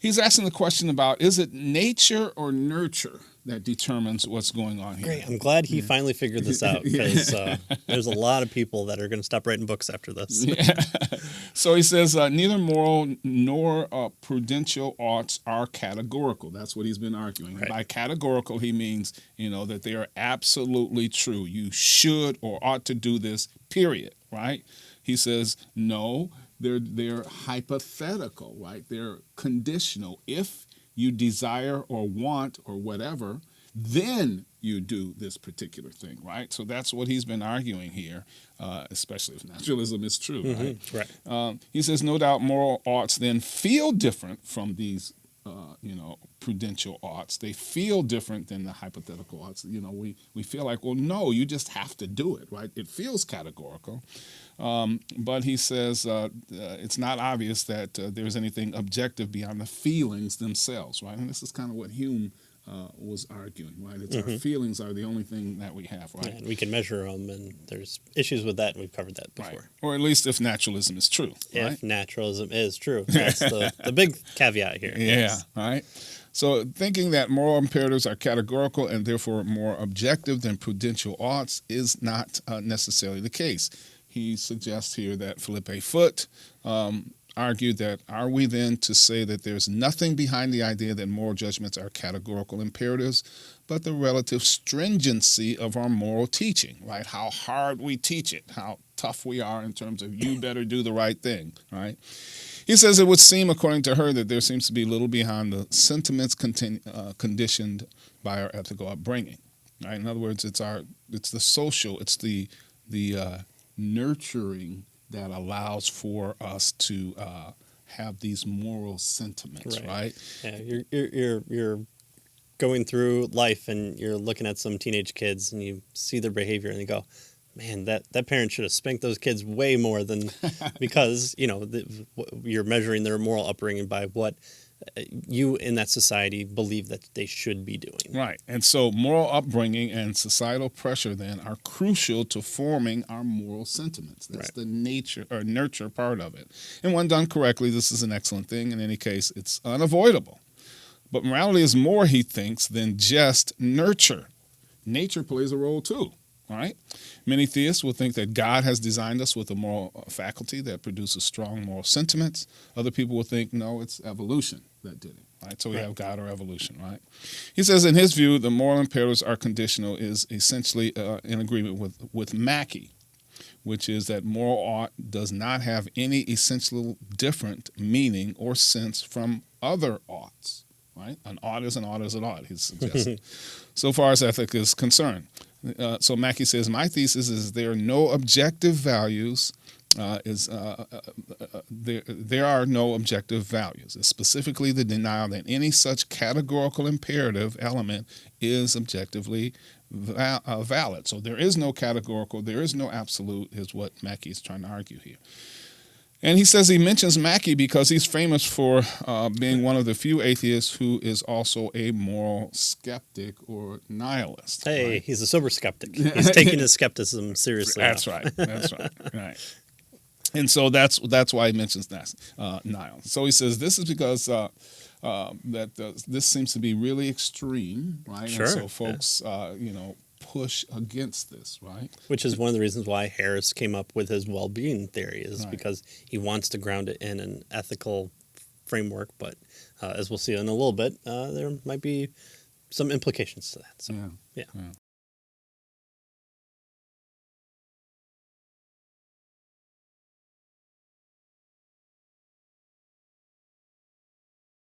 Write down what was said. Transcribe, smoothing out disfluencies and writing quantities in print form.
He's asking the question about, is it nature or nurture that determines what's going on here? Great. I'm glad he finally figured this out, because there's a lot of people that are going to stop writing books after this. Yeah. So he says, neither moral nor prudential oughts are categorical. That's what he's been arguing. Right. By categorical, he means, that they are absolutely true. You should or ought to do this, period, right? He says, no, they're hypothetical, right? They're conditional. If you desire or want or whatever, then you do this particular thing, right? So that's what he's been arguing here, especially if naturalism is true, right? Right. He says, no doubt moral oughts then feel different from these, prudential oughts. They feel different than the hypothetical oughts. We feel like, well, no, you just have to do it, right? It feels categorical. But he says it's not obvious that there's anything objective beyond the feelings themselves, right? And this is kind of what Hume was arguing, right? It's our feelings are the only thing that we have, right? Yeah, and we can measure them, and there's issues with that, and we've covered that before. Right. Or at least if naturalism is true, right? If naturalism is true. That's the big caveat here. Yeah, Yes. right? So thinking that moral imperatives are categorical and therefore more objective than prudential oughts is not necessarily the case. He suggests here that Philippe Foot argued that, are we then to say that there's nothing behind the idea that moral judgments are categorical imperatives, but the relative stringency of our moral teaching, right? How hard we teach it, how tough we are in terms of you better do the right thing, right? He says it would seem, according to her, that there seems to be little behind the sentiments conditioned by our ethical upbringing, right? In other words, it's the social, it's the nurturing that allows for us to have these moral sentiments, right? Yeah, you're going through life and you're looking at some teenage kids and you see their behavior and you go, man, that parent should have spanked those kids way more than, because you're measuring their moral upbringing by what you in that society believe that they should be doing. Right. And so moral upbringing and societal pressure then are crucial to forming our moral sentiments. That's the nature or nurture part of it. And when done correctly, this is an excellent thing. In any case, it's unavoidable. But morality is more, he thinks, than just nurture. Nature plays a role too. All right. Many theists will think that God has designed us with a moral faculty that produces strong moral sentiments. Other people will think, no, it's evolution that did it. Right. So we have God or evolution. Right. He says, in his view, the moral imperatives are conditional is essentially in agreement with Mackey, which is that moral ought does not have any essential different meaning or sense from other oughts. Right. An ought is an ought is an ought, he's suggesting, so far as ethics is concerned. So Mackey says, my thesis is there are no objective values. There are no objective values. It's specifically the denial that any such categorical imperative element is objectively valid. So there is no categorical, there is no absolute, is what Mackey is trying to argue here. And he says he mentions Mackey because he's famous for being one of the few atheists who is also a moral skeptic or nihilist. Hey, right? He's a sober skeptic. He's taking his skepticism seriously. That's right. That's right. Right. And so that's why he mentions that nihil. So he says this is because this seems to be really extreme, right? Sure. And so folks, push against this, right? Which is one of the reasons why Harris came up with his well-being theory, is because he wants to ground it in an ethical framework. But as we'll see in a little bit, there might be some implications to that. So, yeah.